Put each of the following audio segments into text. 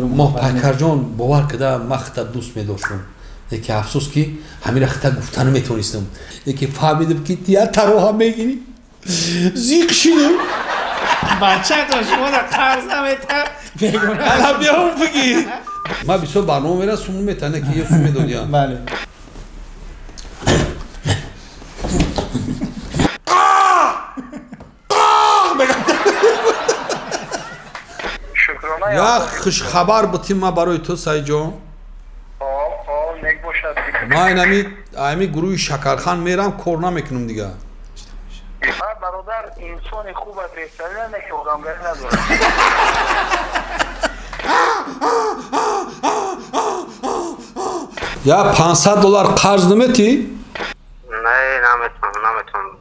ما پیکر جان باور کده من خطا دوست می داشتم یکی افسوس که همین خطا گفتن میتونستم یکی فهمیدم که تیاتر رو هم میگیری زیق شدم بچه تو شما در قرض نمیتر بگونه الان بیا اون بگی من بسیار برنامه میرم سمون میتنه که یه سومی دادیم بله یا خوش خبر بودیم ما برای تو سعی جان نک باشد ما اینمی گروه شکرخان میرم کار نمیکنم دیگه برادر انسان خوب از بهترین نه که آدمگری نداره یا 500 دلار قرض نمیتی؟ نه نمیتونم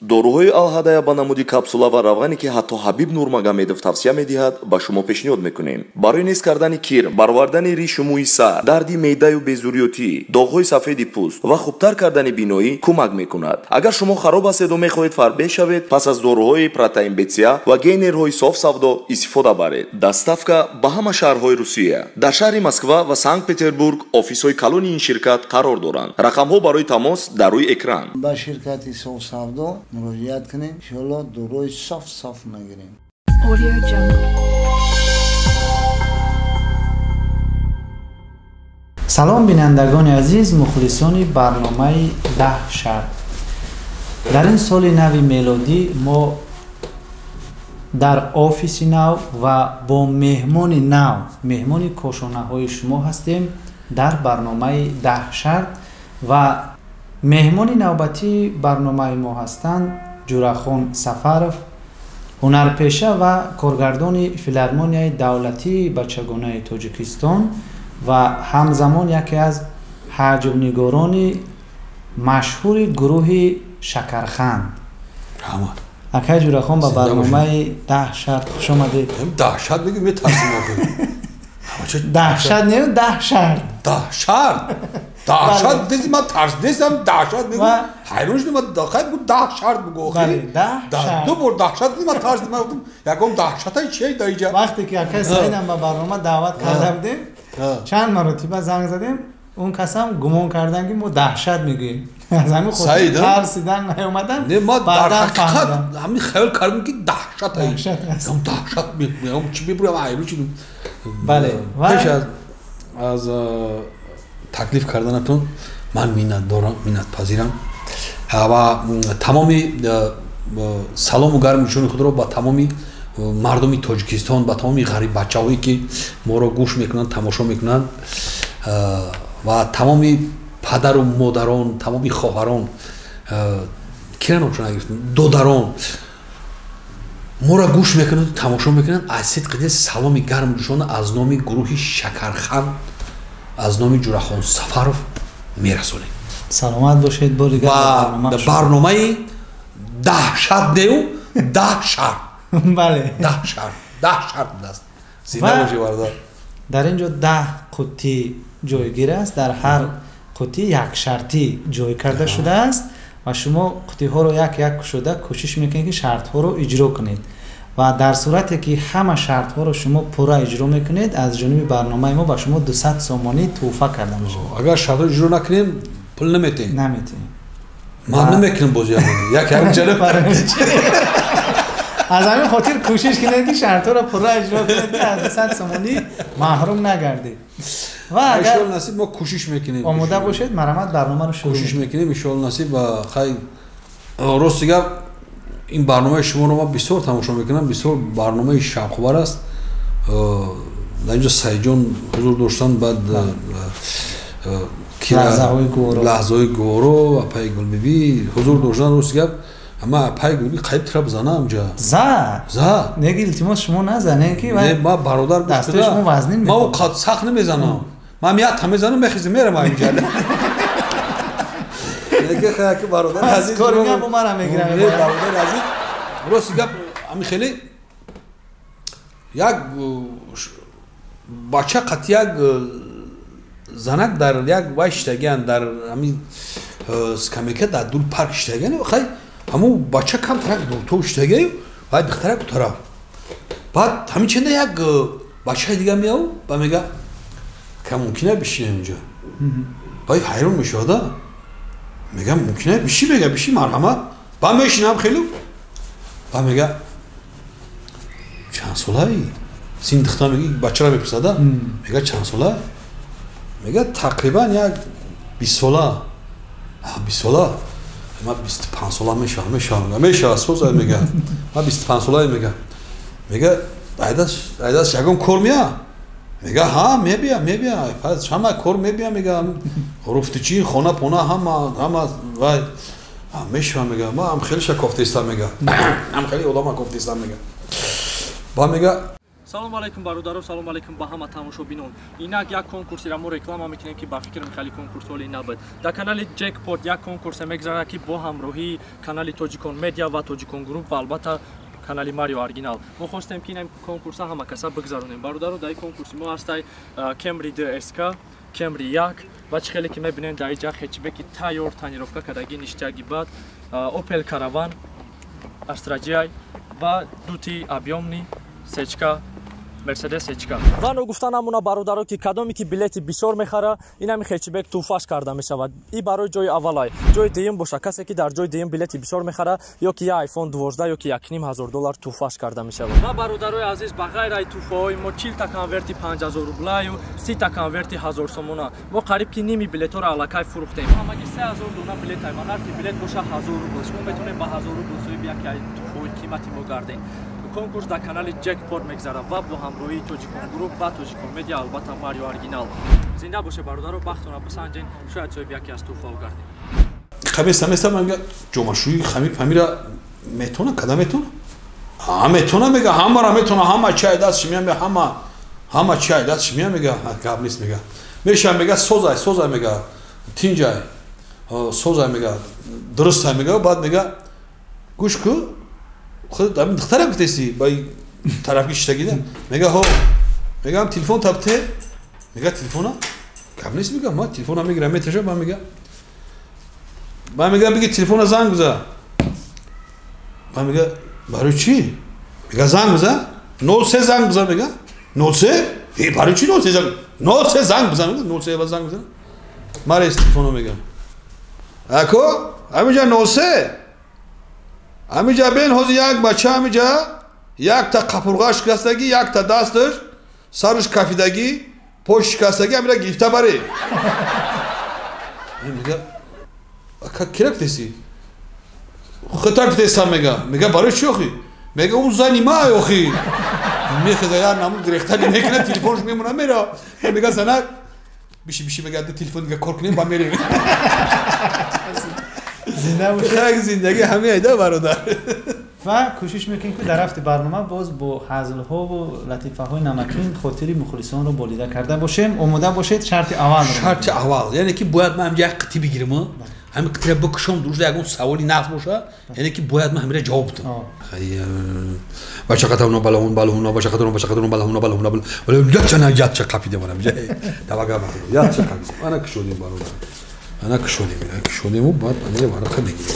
доруҳои алҳадая ба намуди капсула ва равғане ки ҳатто ҳабиб нурмагомедов тавсия медиҳад ба шумо пешниҳод мекунем барои нест кардани кир баровардани ришумӯи сар дарди меъдаю безурётӣ доғҳои сафеди пӯст ва хубтар кардани биноӣ кӯмак мекунад агар шумо хароб ҳастеду мехоҳед фарбеҳ шавед пас аз доруҳои протеин бетсия ва гейнерҳои соф савдо истифода баред доставка ба ҳама шаҳрҳои русия дар шаҳри москва ва санкт петербург офисҳои калони ин ширкат қарор доранд рақамҳо барои тамос дар рӯи экран ба ширкати соф савдо مراجعت کنیم انشاءالله دروی صاف میگیریم. سلام بینندگان عزیز مخلصان برنامه 10 شرط. در این سال نو میلادی ما در آفیس نو و با مهمان کاشانه های شما هستیم در برنامه 10 شرط و مهمان نوبتی برنامه ما هستند جورخان سفرов هنرپیشه و کارگردان فیلارمونیای دولتی بچگانه تاجیکستان و همزمان یکی از حجب‌نگاران مشهور گروه شکرخند اکای جورخان با برنامه 10 شرط خوش آمدید 10 شرط بگید میترسیم ده شرط نه 10 شرط 10 شرط ده شرط دیدی من ترس نیستم 10 شرط میگم حیران شدم من داخل بود 10 شرط بگو بله 10 شرط دو بار 10 شرط دیدی من ترس دیدم یکم 10 شرط چیه دایجا وقتی که اکای سعیدم به برنامه دعوت کرده بودیم چند مرتبه زنگ زدیم اون کسم گمان کردن که ما 10 شرط میگیم از همین خود ترسیدن نیومدن نه ما در حقیقت همین خیال کردیم که 10 شرط هست 10 شرط میگم چی میبرم حیران شدم بله پیش از تکلیف کردنتون من منت دارم منت پذیرم و تمامی سلام و گرم جون خود رو با تمامی مردم تاجیکستان با تمامی غریب بچه‌هایی که ما رو گوش میکنن تماشا میکنن و تمامی پدر و مادران تمامی خواهران کیران چون نگفتن دادران ما را گوش میکنن تماشا میکنن از صدق سلام گرم جون از نام گروه شکرخند از نام جورخان سفرов میرسونیم سلامت باشید با برنامه 10 شرط دیو 10 شرط بله 10 شرط است زیبا باشی بردار در اینجا 10 قطی جایگیر است در هر قطی یک شرطی جای کرده شده است و شما قطی ها رو یک شده کوشش میکنید که شرط ها رو اجرا کنید و در صورتی که همه شرط ها رو شما پورا اجرا میکنید از جانب برنامه ما به شما 200 سومانی تحفه کرده میشه اگر شرط رو اجرا نکنیم پول نمیتین من نمیکنم بازی یک هم جلو از همین خاطر کوشش کنید که شرط ها رو پورا اجرا کنید که از 200 سومانی محروم نگردید و اگر نصیب ما کوشش میکنیم آماده باشید مرحمت برنامه رو شروع کوشش میکنیم ان شاء الله نصیب و خیلی راست دیگه این برنامه شما رو ما بسیار تماشا میکنم بسیار برنامه شبخبر است در اینجا سعیجان حضور داشتن بعد لحظه های گورو و پای گلبیبی حضور داشتن راست دیگه اما پای گلبیبی قیب تراب زنه همجا نگه التماس شما نزنه که نه ما برادر دسته شما وزنین ما او قد سخت نمیزنم ما میاد میزنم میخیزم میرم اینجا نگه خیلی برادر عزیز کار میگم با من هم میگیرم برادر عزیز راست گپ همین خیلی یک بچه قط یک زنک در یک وایشتگن در همین سکمیکه در دور پارک اشتگن خیلی همو بچه کم ترک دور تو اشتگی باید بخترک طرف بعد همین چنده یک бачаи дига меав ба мега ка мумкина бишинем инҷо баи ҳайрон мешавад мега мумкина биши мега биши марҳамат ба мешинам хелу ба мега чанд солаи синдихта меги бачаро мепурсада мега чанд сола мега тақрибан як 20 сола 20 сола ма 25 сола мешава соза мега ма 25 сола мега айдас ягон кор меа мега ҳа мебия ҳама кор мебия мега руфтичи хона пона ҳама вай мешава мега ма ам хеле шакофтестам мега ам хеле одама кофтестам мега ба мега салом алейкум бародаро салом алейкум ба ҳама тамошобинон инак як конкурсиро мо реклама мекунем ки ба фикр мехали конкурс ҳоли набуд дар канали джекпот як конкурсе мегзарад ки бо ҳамроҳии канали тоҷикон медиа ва тоҷикон груп ва албатта канали марио оригинал мо хостем ки ин конкурса ҳама каса бигзаронем бародаро дар конкурси мо ҳастай кемри дск кемри 1 ва чихеле ки мебинем дар иҷа хечбеки тайёр танировка кардаги ништияги бад опел караван астраҷиай ва дути объёмни сечка мерседес сечка ва гуфта намуна бародаро ки кадоме ки билети бисёр мехара инами хечбек туҳфаш карда мешавад и барои ҷои аввалай ҷои дуюм боша касе ки дар ҷои дуюм билети бисёр мехара ё ки я iPhone 12 ё ки $1500 туҳфаш карда мешавад ва бародарои азиз ба ғайраи туҳфаҳои мо 40 та конверти 5000 рублаю 30 та конверти 1000 сомона мо қариб ки ними билетҳоро аллакай фурӯхтем ҳамаги 3000 дона билет ай манарки билет боша 1000 рубл шумо метавонед ба 1000 рубл соҳиби яке ай туҳфаҳои қимати мо гардед конкурс дар канали джекпот мегзарад ва бо ҳамроҳии тоҷикон груп ва тоҷикон медиа албатта марио оригинал зинда боше бародаро бахтона бисанҷен шояд соҳиби яке аз туҳфаҳо гардед хамеса мега ҷомашӯи хамиб ҳамира метона када метона метона мега ҳамара метона ҳама чай дастши меа ҳама чай дастши меа мега гап нест мега мешава мега созай мега тинҷай созай мега дурустай мега баъд мега гӯш ку خود دخترم کتیسی با طرفی شتگیده میگه ها میگم تلفن تابته میگه تلفنا کم نیست میگه ما تلفن هم میگیرم میترشه با میگه بگی تلفن زنگ بزن با میگه برای چی میگه زنگ بزن 03 زنگ بزن میگه 03 برای چی 03 زنگ بزن 03 و زنگ بزن ماریس تلفنو میگم اکو همینجا 03 همینجا بین حوزی یک بچه همینجا یک تا قپرغا شکستگی یک تا دستش سرش کفیدگی پشت شکستگی همینجا گرفته بری میگه کرک تیسی خطر تیستم میگه برای چی آخی میگه اون زنی ما آخی میخواه یار نمون گرفتنی میکنه تلفنش میمونه میره میگه زنک بیشی میگه تلفن میگه کار کنیم با میریم زندگی همه ایده برادر و کوشش میکنیم که در هفته برنامه باز با هزل ها و لطیفه های نمکین خاطری مخلصان رو بریده کرده باشیم آماده باشید شرط اول یعنی که باید من یک قطعه بگیرم همین قطعه بکشم درست یکون سوالی نقص باشه یعنی که باید من همین جواب بدم باشقتون بالون باشقتون بالون ولی یاد چه قفیده منم توقع یاد چه قفیده انا کشودیم برادر انا کشودیم و بعد انا برای خود میگیرم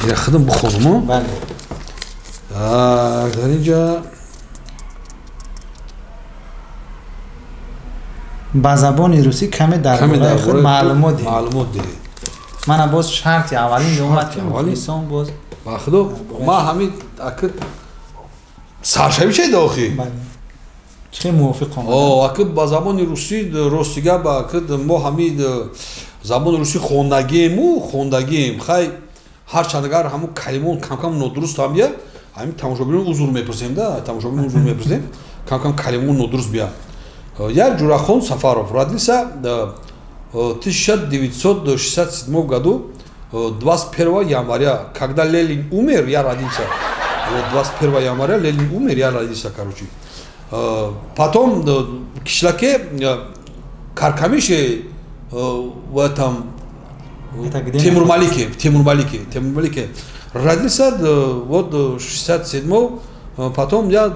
یه خودم بخونم بله در اینجا با زبان روسی کمی درباره خود معلومات دید من باز شرطی اولین دومت که مخلصان باز با خدا ما همین اکد سرشوی چه داخلی بله چه موافقم اکد با زبان روسیگه با اکد ما همین زبان روسی خوندگیم خیلی هر چندگار همون کلمون کم نادرست هم بیا همین تماشاگران حضور میپرسیم کم کلمون نادرست بیا یک جوراخون سفارов родился 1967 году 21 января когда Ленин умер я родился 21 января Ленин умер я родился короче потом в кишлаке Каркамише в этом Тимур Малике родился вот 67 потом я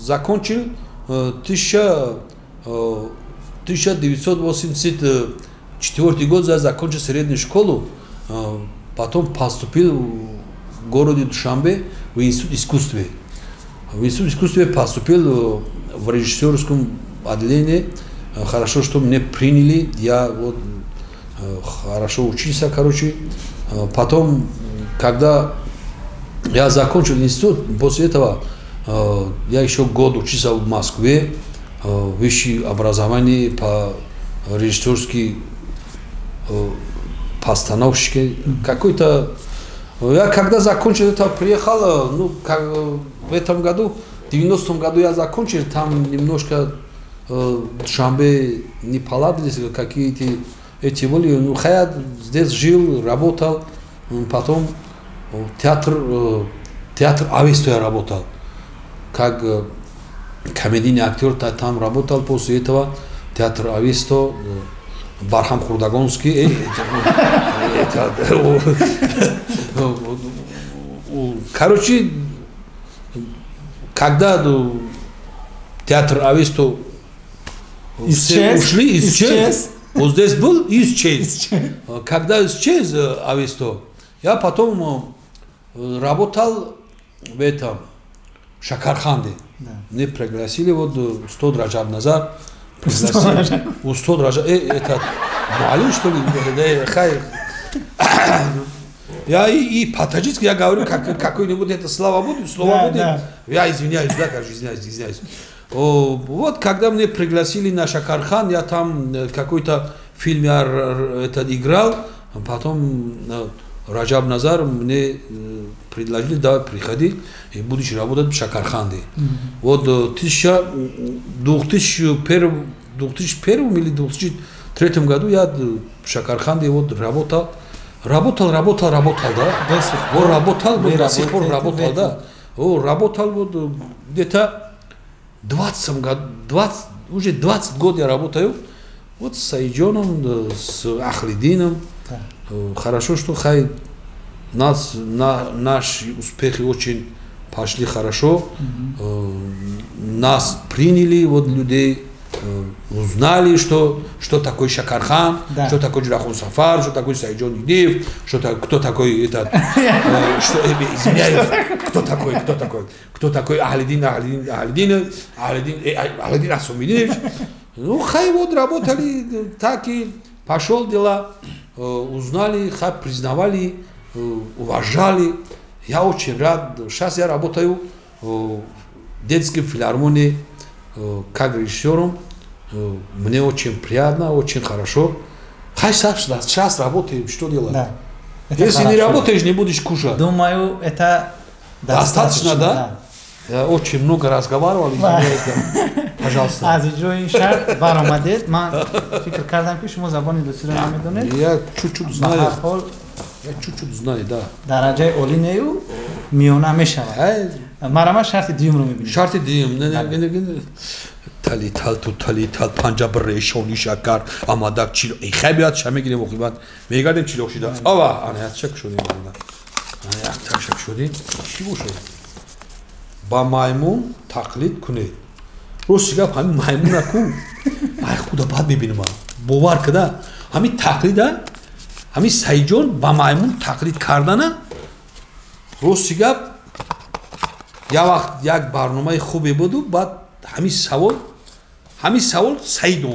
закончил 1984 год я закончил среднюю школу потом поступил в городе Душанбе в институт искусства В искусстве поступил в режиссерском отделении. Хорошо, что меня приняли. Я вот хорошо учился, короче. Потом, когда я закончил институт, после этого я еще год учился в Москве. Высшее образование по режиссерской постановщике. Какой-то... Я когда закончил это, приехал, ну, как в этом году, в 90-м году я закончил, там немножко Душанбе не поладились, какие-то эти были. Ну, я здесь жил, работал, потом театр Авесто я работал, как комедийный актер, там работал, после этого театр Авесто, Бархам Хурдагонский, короче, когда театр Авесто все ушли, исчез. Вот здесь был и исчез. Когда исчез Авесто, я потом работал в этом Шакарханде. Мне пригласили вот 100 Раджаб назад. 100 Раджаб. Это Муалим, что ли? Я и по-таджикски я говорю, какой-нибудь это слово будет. Я извиняюсь, да, кажется, извиняюсь. Вот когда мне пригласили на Шакархан, я там какой-то фильм играл, потом Раджаб Назар мне предложили, да, приходи и будешь работать в Шакарханде. Вот в 2001 или 2003 году я в Шакарханде вот работал, да? Вот работал, до сих пор работал, да. Работал вот где-то 20 год я работаю, вот с Сайджоном, с Ахлидином. Хорошо, что наши успехи очень пошли хорошо, нас приняли, вот людей узнали, что такое Шакархан, что такое Джурахон Сафар, что такое Сайджон Идеев, кто такой этот, извиняюсь, кто такой Ахлидин Асумидинович. Ну, вот работали, так и пошел дела, узнали, признавали, уважали. Я очень рад. Сейчас я работаю в детской филармонии как режиссером. Мне очень приятно, очень хорошо. Сейчас работаем, что делать? Да. Если не работаешь, не будешь кушать. Думаю, это достаточно, да? Я очень много разговаривал. Пожалуйста. از اجرای این شرط برآمدید من فکر کردم که شما زبان دوستی رو نمیدونید. Я чуть-чуть знаю, да. درجه عالی نیو میونه میشود. مرا شرط دیوم رو میبینید. شرط دیوم نه تال پنجاب ریشونی شکر آماده چیلو ای خیلیات شما میگیریم وقیبت میگردیم چیلو شده. آوا آنها چک شدیم آنها. آنها چک شدیم. چی بود؟ با مایمون تقلید کنید. روسیگا همین مایمون نکو. ای خدا بعد میبینیم ما. باور کده همین تقلیده همین سایجون با مایمون تقلید کردنه. روسیگا یا وقت یک برنامه خوبی بود و بعد همین سوال سعید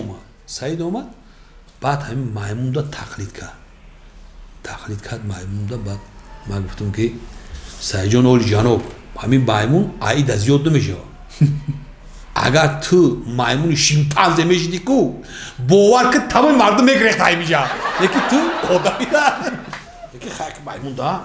اومد بعد همین مایمون دا تقلید کرد مایمون دا بعد من گفتم که سایجون اولی جانب همین مایمون عید از یاد نمیشه اگر تو مایمون شیمپانزه میشدی کو باور که تمام مردم میگرفتای میشه یکی تو خدایی دا یکی خاک مایمون دا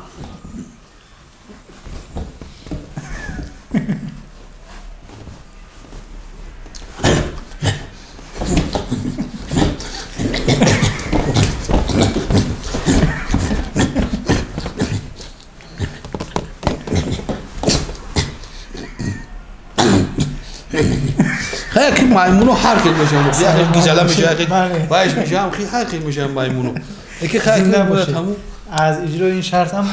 خیلی مایمونو هر کی میشم خیلی گیزلا میشه خیلی باش میشم خیلی میشم مایمونو یکی خیلی بود همون از اجرای این شرط هم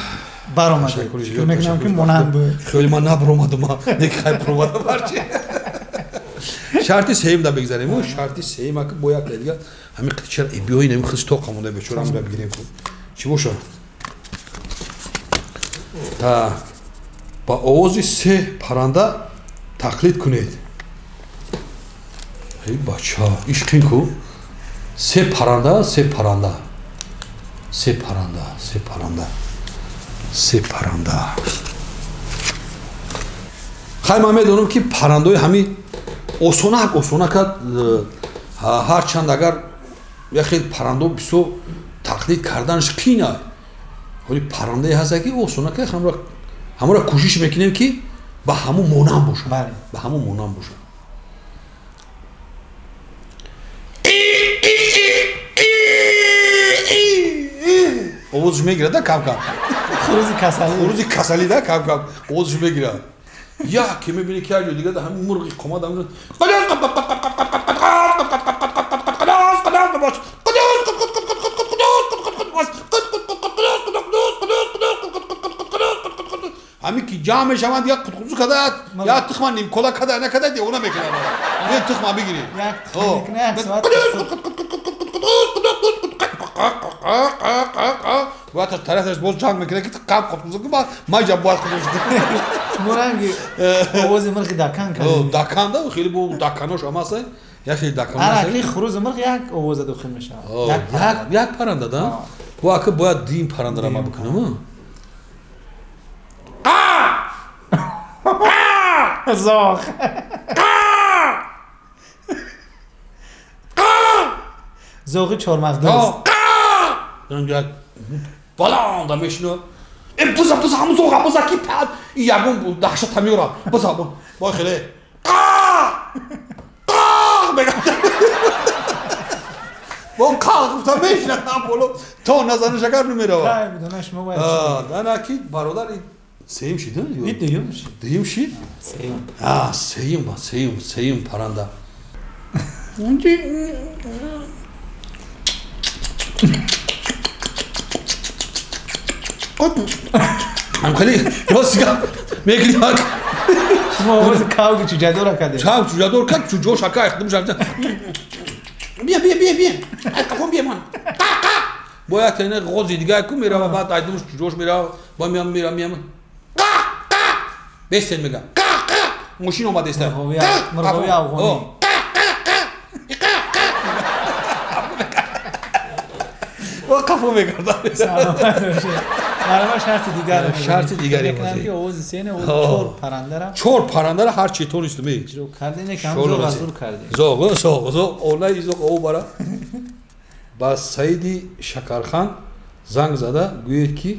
برآمده فکر میکنم که مونند بود خیلی من نبرآمدم یک خیلی پرومادم برچه شرطی سیم دا بگذاریم و شرطی سیم که باید دیگه همین چرا بیای نمیخواد استوک همونده بچورم را بگیریم چی باشه تا با آوازی سه پرنده تقلید کنید. ای بچه ها عشقین کو سه پرنده سه پرنده سه پرنده سه پرنده سه پرنده. خیلی من میدونم که پرنده همین осонак ҳарчанд агар як хел паррандо бисёр тақлид карданаш қин аст, вале паррандае ҳаст ки осонак ҳамаро кӯшиш мекунем ки ба ҳамон монанд бошад. ба ҳамон монанд бошад. овозаш мегирад да кам кам. хурузи касалӣ да кам кам овозаш мегирад. یا که میبینی که هر دیگه همین مرغی قماد هم همین که جامع شوند یا قطقوزو کده یا تخمان نیم کلا کده نکده دیگه اونا میکنه یه تخمان بگیری وقتی طرفش باز جنگ میکنه که قاب قطقوزو که ما جاب باز قطقوزو مرنگی آواز مرغی دکان کرد. دکان دا خیلی بو دکانوش هماسه یا خیلی دکان. آره خروز مرغ یک آواز داخل میشه. یک پرنده دا. با که باید دیم پرنده را ما بکنم. زاخ. زاغی چهارمغز. دنیا بالان دا میشنو. بوزا همون زوغا بوزا کی پاد یابون بود دهشت تمیورا بوزا با خیلی بگم با کاغ تا میشنه بالا تا نزنش اگر نمیره خیلی بدونش موبایل دانا کی برادر سیم شده دیم شید سیم پرنده هم خیلی راستگاه میگی که شما آواز کاو که چوجه دور کرده کاو چوجه دور کرد چوجه شکا اخدم شد بیا کافون بیا من باید که اینه غوزی دیگه کن میره و بعد ایدمش چوجهش میره با میام بستن میگم ماشین اومد است مرغوی افغانی و کافو میگردم برای شرط دیگری بازی که آواز سینه و چور پرنده را هر چی طور است می اجرا کرده اینه که هم زوغ از دور کرده زوغ اولای زوغ او برا با سعیدی شکرخان زنگ زده گوید که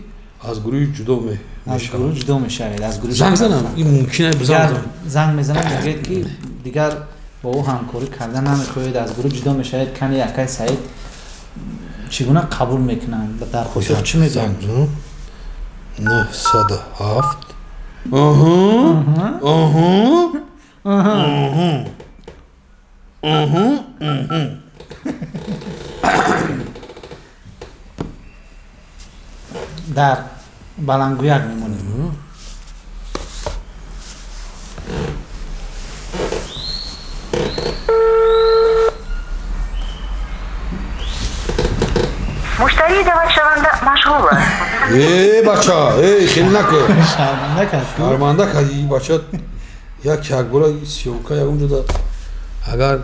از گروه جدا میشه زنگ زنم این ممکنه بزنم زنگ میزنم میگه که دیگر با او همکاری کردن نمیخواهید از گروه جدا میشه کنی یکی سعید چگونه قبول میکنن در خصوص چی میگن 907 در بلنگویک میمونیم مشتری دعوت شونده مشغول است. ای بچه خیلی نکن شرمنده کرد این بچه یک برای سیوکا یک اونجا دا اگر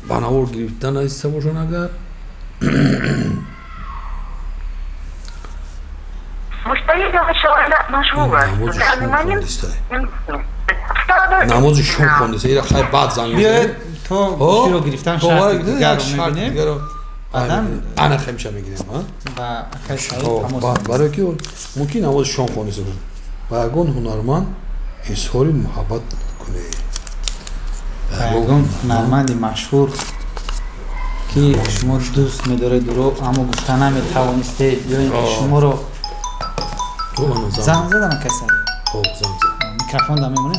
بناور گرفتن ایسته باشن اگر مشتری دعوت شونده مشغول است. نماز شون خونده ایره خیلی بعد زنگ میزنه تو گوشی رو گرفتن شرط دیگر رو میبینیم انا خیمشه میگیریم برای که ممکن نماز شام خونده سبون با یکون هنرمند اظهار محبت کنه یکون هنرمندی مشهور که شما دوست میداره درو اما گفته نمیتوانسته بیاین شما رو زنگ زدن کسی میکروفون دا میمونه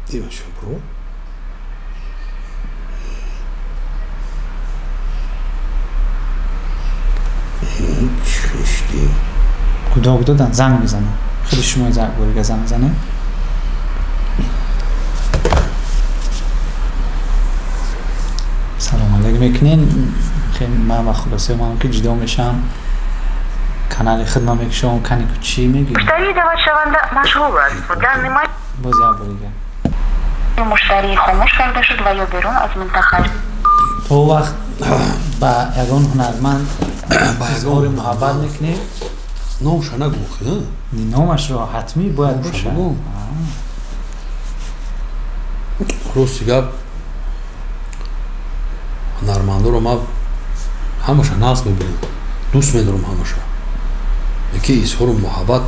دیو شو برو چشتی کدام دادن زنگ میزنه خیلی شما زنگ میزنه سلام علیکم میکنین خیلی من و خلاصه من که جدا میشم канали хидмат мекушам кани ку чӣ мегӯям? مشتری دعوتشونده مشغول است و در نمای боз як бор дигар. مشتری خاموش کرده شد و یا بیرون از منتخب то вақт ба ягон ҳунарманд изҳори муҳаббат мекунем. номша нагӯхи номашро ҳатмӣ бояд бошад. рости гап ҳунармандоро ман ҳамаша нағз мебинам, дӯст медорам ҳамаша. яке изҳору муҳаббат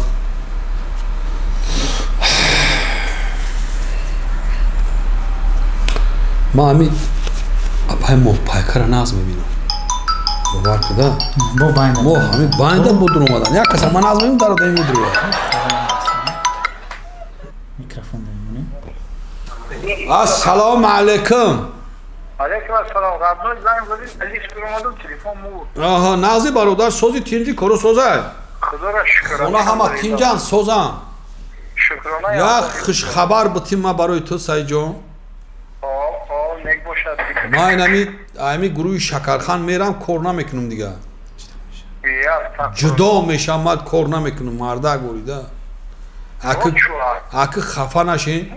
ман ҳамин апай моҳпайкара нағз мебинам. бовар куда мо ҳамин байнда будун омадан як каса ман нағз мебинам дарода медрӯя. микрофон дамоне. ассалому алайкум. علیکم السلام قبل زنگ زدید علی شکر اومدم تلفن مو آها نازی برادر سوزی تینجی کارو سوزه خدا را شکر اونا همه تینجان سوزن شکرانه یا خوش خبر بتیم ما برای تو سعی جان نک باشد ما اینمی گروه شکرخان میرم کار نمیکنم دیگه جدا میشم من کار نمیکنم مرده گوریده اگه خفه نشین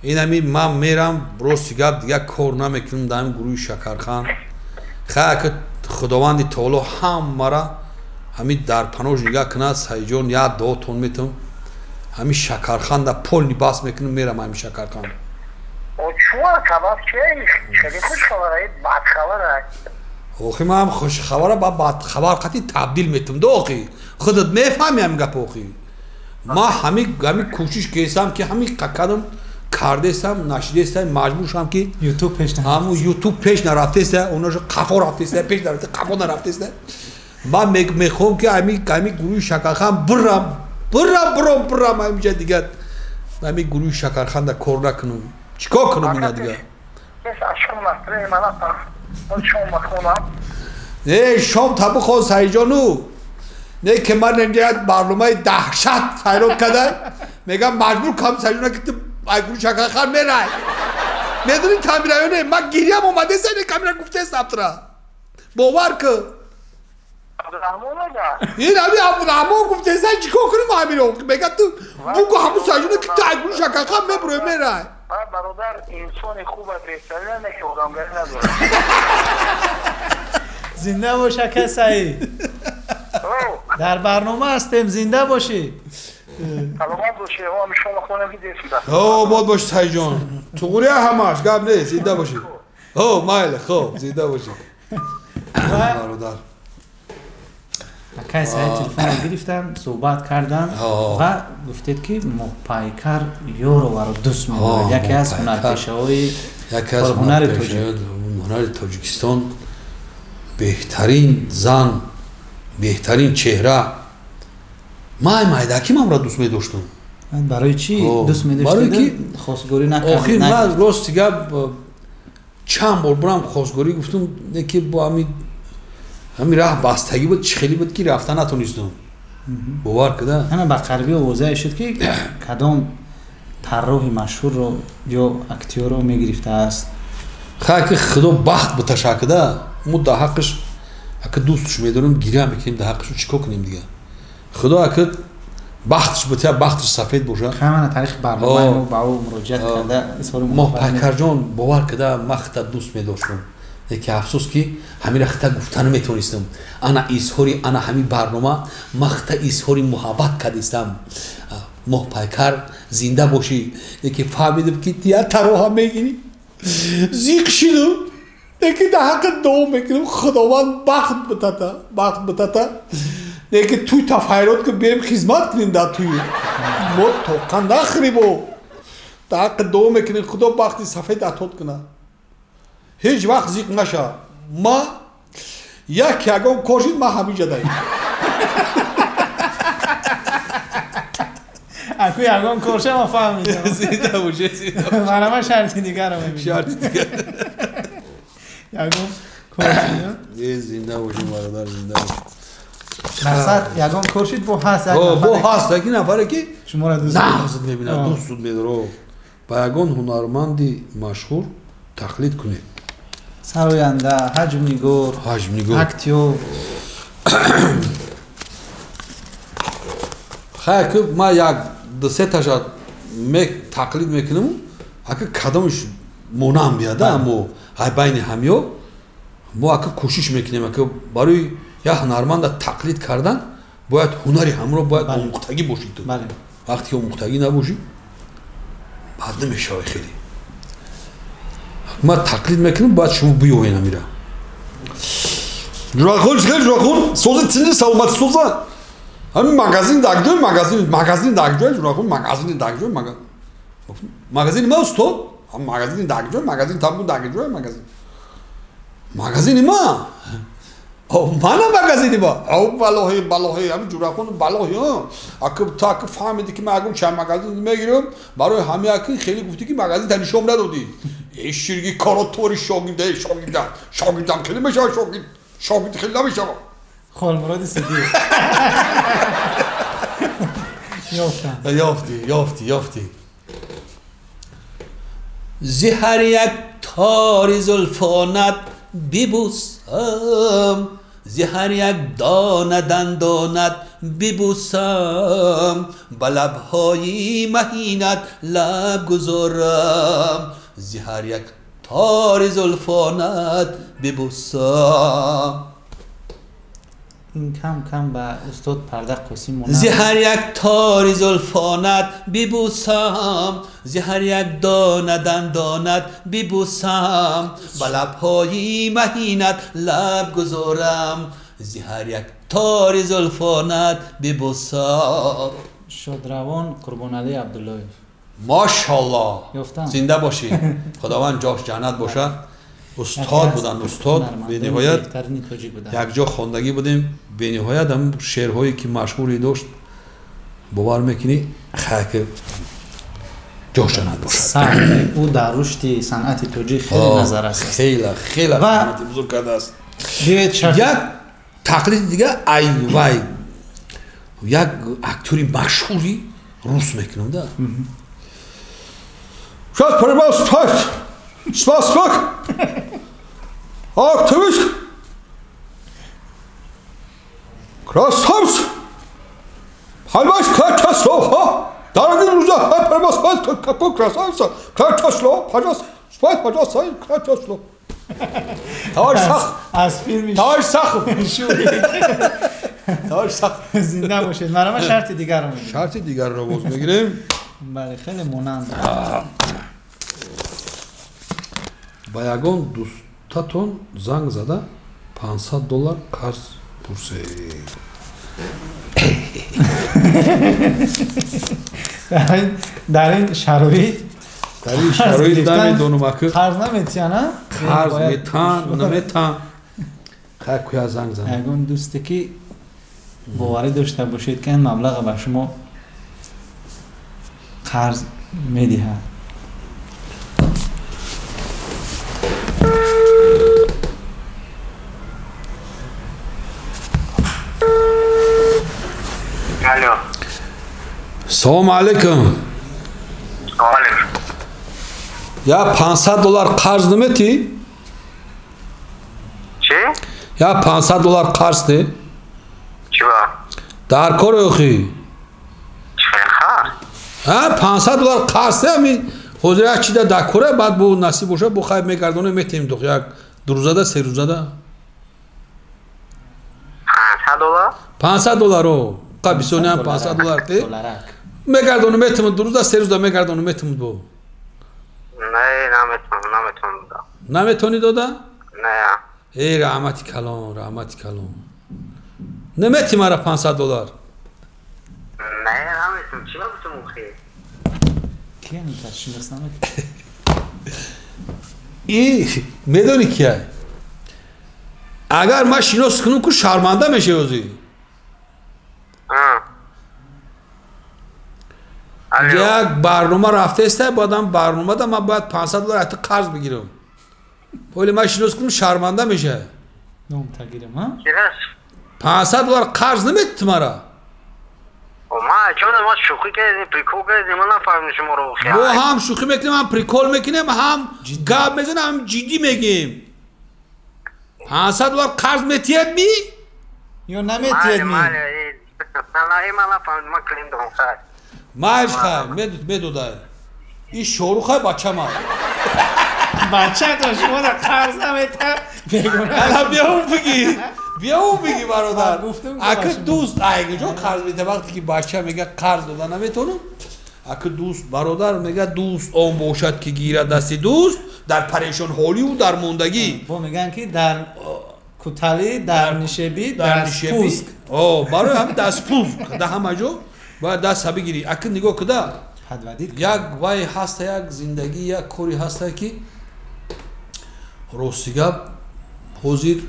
اینمی من میرم براستی گپ دیگه کار نمیکنم در این گروه شکرخان خیلی که خداوندی تعالی همه را همین در پناهش نگاه کنه سعی جان یا دو تون میتونم همین شکرخان در پل نباس میکنم میرم همین شکرخان چوار کباب خیلی خوش خبره بد خبره اوخی من هم خوش خبره با بد خبر قطعی تبدیل میتونم دو اوخی خودت میفهمی هم گپ اوخی ما همین کوشش کردم که همین قدم کردستم نشدستم مجبور شدم که یوتیوب پیش همون یوتیوب پیش نرفتسته اوناش قفا رفتسته پیش نرفته قفا نرفتسته من میخوام که همین گروه شکرخان برم همینجا دیگه همین گروه شکرخان در کار نکنم چیکار کنم اینا دیگه نه شام تبو خواهد سعی جانو نه که من اینجا برنامه دهشت فیراد کردن میگم مجبور کنم سعی جانو که تو گروه شکرخان میرای میدونی کامیرایونه من گیریم اومده سعی کامیرا گفته سبترا باور که این همی عبدالرحمن گفته سعی چیکار کنیم همین رو میگم تو بگو همون سعی جانو که تو گروه شکرخان میرای برادر انسان خوب از رساله نه که آدمگری نداره زنده باشه کسایی در برنامه هستیم زنده باشی سلامت باشی ما شما خونه میدید باد باش سعی جان تو قوری همش گپ نه زنده باشی مایل خوب زنده باشی برادر اکای سعی تلفن گرفتم صحبت کردن و گفتید که موپایکر یورو رو دوست می‌داره یکی از هنرپیشه‌های هنر تاجیکستان بهترین زن بهترین چهره مایدکی من را دوست می‌داشتم برای چی دوست می‌داشتید خواستگاری نکردید آخه من راست دیگه چند بار برام خواستگاری گفتم که با همین راه بستگی بود خیلی بود که رفتن نتونستم باور کده انا با قلبی واضح شد که کدام طراح مشهور رو یا اکتور رو میگرفته است خیلی که خدا بخت بتشکده مو در حقش اگه دوستش میدارم گیرم میکنیم در حقش رو چیکار کنیم دیگه خدا اگه بختش بته بختش سفید باشه خیلی تاریخ برنامه ما با او مراجعت کرده موپایکر جان باور کده مخت دوست میداشتم یکی افسوس که همین رخت گفتن میتونستم انا ایسهوری انا همین برنامه مخت ایسهوری محبت کردستم موپایکر زنده باشی یکی فهمیدم که تیا تروها میگیری زیق شدم یکی در حق دو میکنم خداوند بخت بتاتا یکی توی تفایرات که بیم خدمت کنیم در توی ما توقع نخریبو در حق دو میکنیم خدا بختی سفید اتود کنه هیچ وقت زیق نشه ما یک یگان کاشید ما همیشه داریم اکو یگان کاشه ما فهمیدم زیده باشه من همه شرطی دیگر رو میبینم شرطی دیگر یگان کاشید زنده باشه برادر زنده باشه نصد یگان کاشید با هست یکی نفره که شما را دوست میبینه دوست میداره با یگان هنرمندی مشهور تقلید کنید سراینده حجم نیگور اکتیو خیر که ما یک دو سه تاشا تقلید میکنم اگه کدامش مونام بیاد اما های بین همیو ما اگه کوشش میکنیم که برای یک هنرمند تقلید کردن باید هنری همراه باید مقتدی باشید تو. وقتی که مقتدی نباشی بعد نمیشه خیلی ما تقلید میکنیم باید شما بیاین میره جراخون خیلی جراخون سوز تینی سلامت سوزن همین مغازین داگجوی مغازین داگجوی جراخون مغازین داگجوی مغازین ما استاد هم مغازین داگجوی مغازین تابو داگجوی مغازین ما او مانا مغازینی با او بالوهی همین جراخون بالوهی ها اگه فهمیدی که من چند مغازین میگیرم برای همه اکی خیلی گفتی که مغازین تنی شوم ندادی شیرگی کاراتوری شاگردم خیلی میشه شاگرد خیلی نمیشه خال مراد سیدی یافتی زهر یک تار زلفانت ببوسم زهر یک دانه دندانت ببوسم به لبهای مهینت لب گذارم زهر یک تار زلفانت ببوسم این کم به استاد پرده قوسی مونم زهر یک تار زلفانت ببوسم زهر یک دانه دندانت ببوسم به لبهای مهینت لب گذارم زهر یک تار زلفانت ببوسم شادروان قربان علی عبدالله ماشاءالله یافتم زنده باشی خداوند جاش جنت باشه استاد بودن استاد به نهایت یک جا خواندگی بودیم به نهایت هم شعرهایی که مشهوری داشت باور میکنی خیلی جاش جنت باشه او در رشد صنعت توجیه خیلی نظر است خیلی زحمت بزرگ کرده است یک تقلید دیگه ای وای یک اکتوری مشهوری روس میکنم ده شاید پرباز تایت سپاسفاک آکتویست کراسهاوس حلواش کرتاسلو ها در این روزه های پرباز تایت کپو کراسهاوس کرتاسلو پجاس سپایت پجاس های کرتاسلو تاش سخت از فیلمش تاش سخت زنده باشید مرا شرط دیگر رو میگیم شرط دیگر رو باز میگیریم بله خیلی مونند با یگان دوستاتون زنگ زده $500 قرض پرسید در این شرایط نمیدونم که قرض نمیتیا نه؟ قرض نمیتن خیلی کویا زنگ زده یگان دوستی که باوری داشته باشید که این مبلغ به شما قرض میدهد الو سلام علیکم یا $500 قرض نمیتی؟ چی؟ یا $500 قرض ده؟ چی با؟ در کار اوخی خیر $500 قرض ده همین حضره چی ده دکوره بعد بو نصیب باشه بو خیب میگردونه میتیم دو یک دو روزه ده سه روزه ده $500 رو قبیسونی هم $500 ده میگردونه میتیم دو روزه سه روزه میگردونه میتیم بو نه نمیتونم نمیتونی داده؟ نه ای رحمتی کلام نمیتی مرا $500 نه نمیتونم چی نمیتونم خیلی کیه میتونم شناسنامه ای میدونی کیه اگر من شناس کنم که شرمنده میشه اوزی یک برنامه رفته است بعدم برنامه ده من باید $500 حتی قرض بگیرم ولی من شناس کنم شرمنده میشه نام تگیرم ها $500 قرض نمیدی مرا ما چون ما شوخی کردیم پریکول کردیم من نفهمیم شما رو خیال ما هم شوخی میکنیم هم پریکول میکنیم هم گپ میزنیم هم جدی میگیم $500 قرض میتید می؟ یا نمیتید می؟ ای من نفهمیدم کلیم دارم خیر مایش خیر میدودای این شورو خیر بچه ما بچه تو شما در قرض نمیتر بگونه الان بیا اون بگی برادر گفتم اگه دوست اگه جو قرض میده وقتی که بچه میگه قرض دادن نمیتونم اگه دوست برادر میگه دوست اون باشد که گیره دست دوست در پریشان حالی و در موندگی با میگن که در کوتالی در نشبی در پوسک برای هم دست پوسک در همه جو باید دست بگیری اگه نگاه کده یک وای هست یک زندگی یک کوری هست که روستیگه حضیر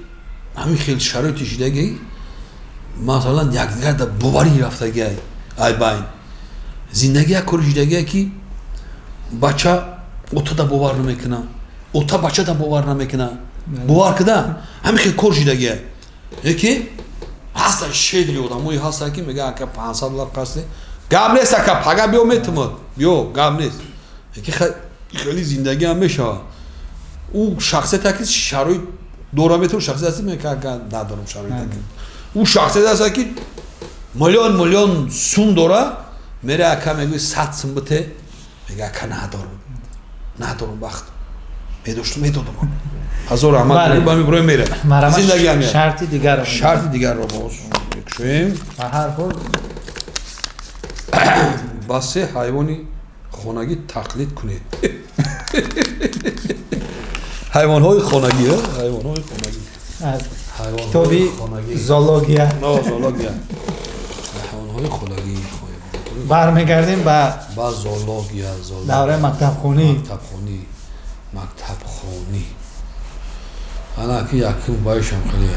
همین خیلی شرایطی شدگی مثلا یک دیگر در باوری رفتگی ای باین زندگی یک کوری شدگی که بچه اوتا در باور نمیکنه اوتا بچه در باور نمیکنه باور کده همین خیلی کور شدگی یکی هست شدری آدم اوی هست که میگه که $500 قسطه گام نیست که پگه بیو میتمد بیو گام نیست یکی خیلی زندگی هم میشه او شخصیت که شرایط دوره میتونه شخصیت هستی میگه که ندارم شرایط که او شخصیت هست که میلیون سون دوره میره اکا میگه 100 سون بته میگه اکا ندارم وقت میدادم هزار احمد با میبروی میره زندگی هم شرط دیگر رو باز بکشویم و هر حال با 3 حیوانی خانگی تقلید کنید حیوان های خانگی حیوان های خانگی کتابی زولوگیا نه زولوگیا حیوان های خانگی برمیگردیم با زولوگیا دوره مکتب خونی انا که یکی بایشم خیلی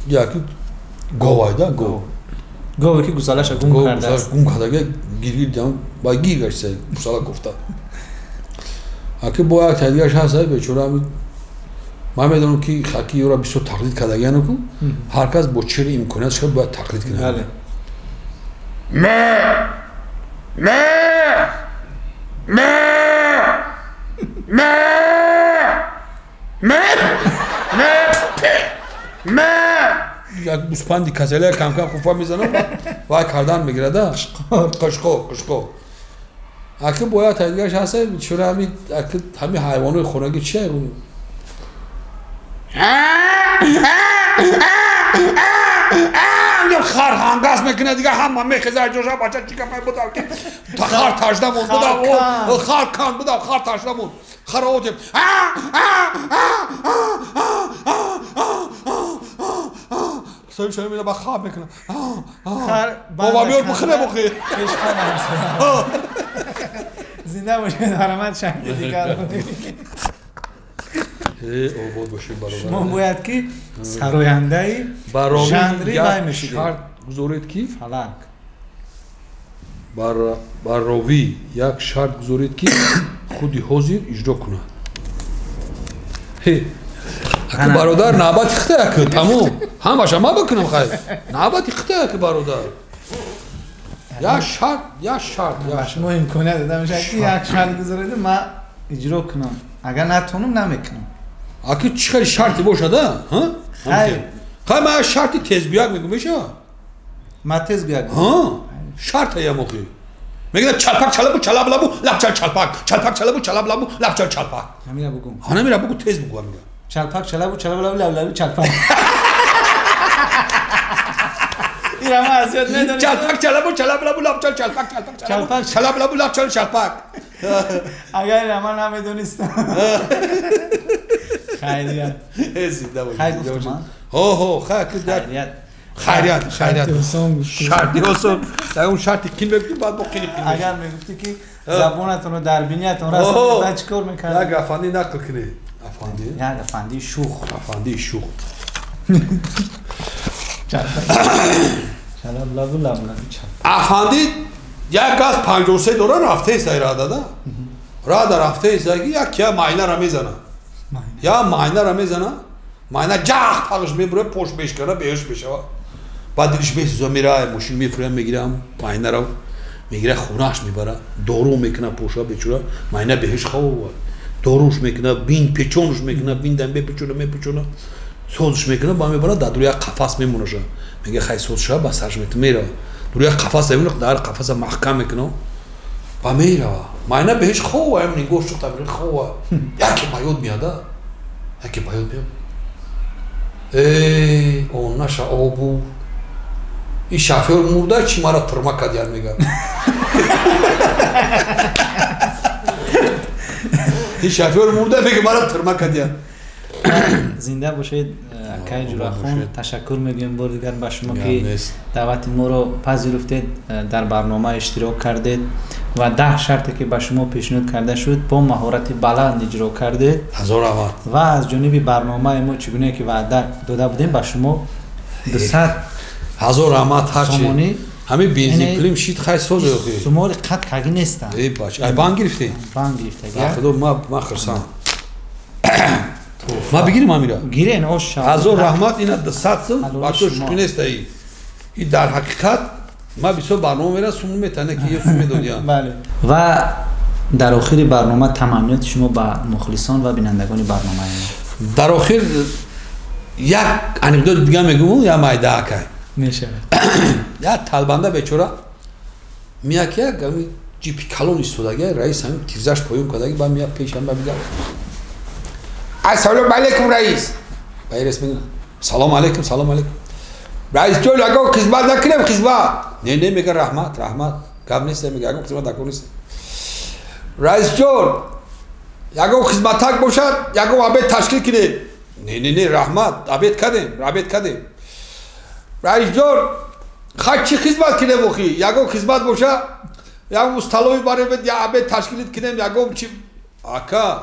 یکی گوای دا گوی که گوسالش گم کرده است گم کرده گیر دیدم با گیر گشته گوسالا گفته اگه باید تدیگرش هست بیچاره همین من میدونم که خاکی او را بسیار تقلید کرده گیانو کن هر کس با چیر امکانیتش که باید تقلید کنه یک بوسپندی کسله کم کم خوفا میزنم وای کردن میگیره ده قشقو اگه باید تدیگرش هست بیچاره همین حیوانای خونگی چیه خر هنگاز میکنه دیگه همه میخزه جوشا بچه چی کمه بودم که تا خر تاجدمون بودم خر کن بودم خر تاجدمون خر آوتیم سویم شویم میده با خواب میکنم بابا بیار بخیره زنده باشه درآمد شکلی دیگر آباد باشیم برادر شما باید که سراینده ژانری وای میشید شرط گذارید که فلک بر راوی یک شرط گذارید که خودی حاضر اجرا کنه اگه برادر نبات اخته که تمام هم باشه ما بکنم خیلی نبات اخته که برادر یا شرط شما امکانیت داده میشه که یک شرط گذارید ما اجرا کنم اگر نتونم نمیکنم اگه چیکار شرطی باشه ده خیلی من شرطی تیز بیاگ میگم میشه ما تیز بیاگ شرط یا موقع میگه چلپک چلبو چلبلبو لبچل چلپک چلبو چلبلبو لبچل چلپک همین بگم نمیره بگو تیز بگو میگه چلپک چلبو چلبلبو لبلبو چلپک اینا ما ازیاد ندونیم چلپک چلبو چلبلبو لبچل چلپک چلبلبو لبچل چلپک اگر ما نمیدونستم خیریت زنده باشید خیلی گفتم خیریت شرطی حسن در اون شرطی کین بگیم بعد با کینی کین اگر میگفتی که زبونتون رو در بینیتون راست بعد چیکار میکنه یک افندی نقل کنی افندی شوخ افندی یک از 53 دوره رفته ایست را داده را در رفته ایست یک ماینه را میزنه ماینه جخت پاقش میبره پشت بشکنه بهش بشه بعد دیگش بسیزا میره ماشین میفرم میگیرم ماینه رو میگیره خونهش میبره دارو میکنه پوشا بچوره ماینه بهش خواه داروش میکنه بین پیچونش میکنه بین دنبه میپیچونه سوزش میکنه با میبره در دوری قفس میمونه میگه خیلی سوز شد با سرش میره دوری قفس میمونه در قفس محکم میکنه با میره ماینه بهش خواه همین گوشت تبریل خواه یکی بیاد میاده یکی بیاد میاد اون نشه آبو این شافور مرده چی مرا ترما کدیار میگه این شافور مرده میگه مرا ترما کدیار زنده باشید اکای جوراخون تشکر میگیم بار دیگر به شما که دعوت ما رو پذیرفتید در برنامه اشتراک کردید و 10 شرطی که به شما پیشنهاد کرده شد با مهارت بلند اجرا کردید هزار رحمت و از جانب برنامه ما چگونه که وعده داده بودیم به شما 200 هزار رحمت هرچی همین بنزین پلیم شید خیلی سوزه اخی سمار قد کگی نیستن ای باشه ای بان گرفتی؟ بان گرفته خدا ما خرسان ما بگیریم امیرا گیرین اوش هزار رحمت اینا 200 با تو شکی نیست ای این در حقیقت ما بیسو برنامه میره سوم میتنه که یه سوم دنیا بله و در آخر برنامه تمنیات شما به مخلصان و بینندگان برنامه در آخر یک انکدوت دیگه میگم یا مایده اکای میشه یا طالبانده بیچاره میاد که گمی جیپی کالون استوداگه رئیس همین تیرزاش پایون کداگی با میاد پیشم با میگه السلام علیکم رئیس رئیس میگه سلام علیکم رئیس جو لگو خدمت نکنم خدمت نه میگه رحمت کم نیست میگه اگه خدمت نکنم نیست رئیس جو یگو خدمتک باشد یگو عبید تشکیل کنه نه رحمت عبید کردیم رئیس جور خواهد چی خدمت کنه بخی یگو خدمت باشه یگو استالوی باره بید یا عبید تشکیلیت کنیم یگو چی آکا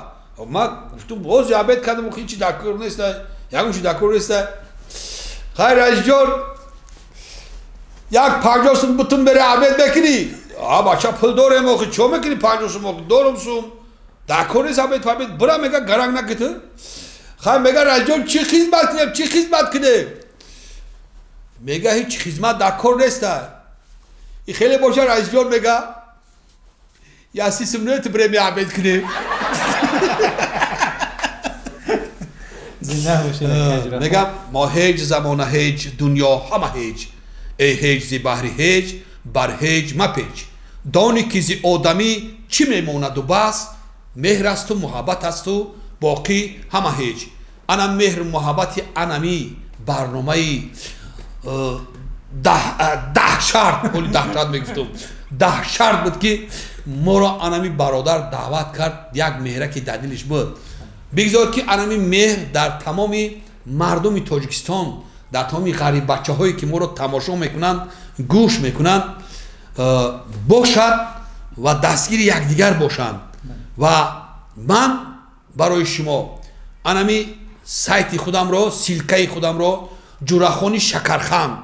ما گفتم باز یا عبید کردم بخی چی دکور نیسته یگو چی دکور نیسته خواهی رئیس جور یک 50 بتون بره عبید بکنی بچه پل داره موقع چو میکنی 50 موقع دورم سوم دکور نیست عبید برا میگه گرنگ نکته خواهی میگه رئیس جور چی خدمت کنه میگه هیچ خدمت در کار نیسته این خیلی باشه رئیس جان میگه یا سیستم نویت برای می عبید کنه میگم ما هیچ زمان هیچ دنیا همه هیچ ای هیچ زی بحری هیچ بر هیچ مپیچ دانی که زی آدمی چی میموند و بس مهر است و محبت است و باقی همه هیچ انا مهر محبت انمی برنامه 10 شرط کلی 10 شرط میگفتم 10 شرط بود که ما را انمی برادر دعوت کرد یک مهره که در دلش بود بگذار که انمی مهر در تمام مردم تاجیکستان در تمام غریب بچه هایی که ما را تماشا میکنند گوش میکنند باشد و دستگیر یکدیگر باشند و من برای شما انمی سایت خودم را سیلکه خودم را جوراخانی شکرخند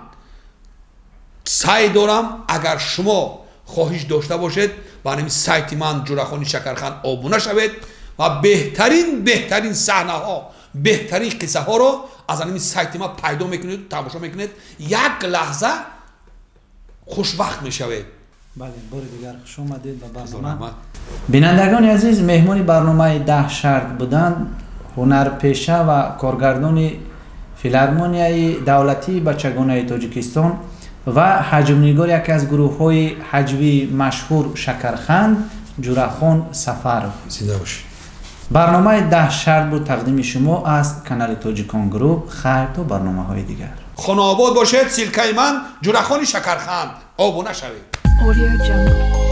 سعی دارم اگر شما خواهش داشته باشید با همین سایت من جوراخانی شکرخند آبونه شوید و بهترین صحنه ها بهترین قصه ها رو از همین سایت ما پیدا میکنید تماشا میکنید یک لحظه خوشبخت میشوید بله بار دیگر خوش آمدید و برنامه بینندگان عزیز مهمان برنامه 10 شرط بودند هنرپیشه و کارگردان فیلارمونیای دولتی بچگانه تاجیکستان و حجم‌نگار یکی از گروه‌های حجوی مشهور شکرخند جوراخان سفر زنده باشید برنامه 10 شرط بود تقدیم شما از کانال تاجیکان گروپ خیر تا برنامه‌های دیگر خانه آباد باشید سیلکه من جوراخانی شکرخند آبونه شوید Audio Jungle.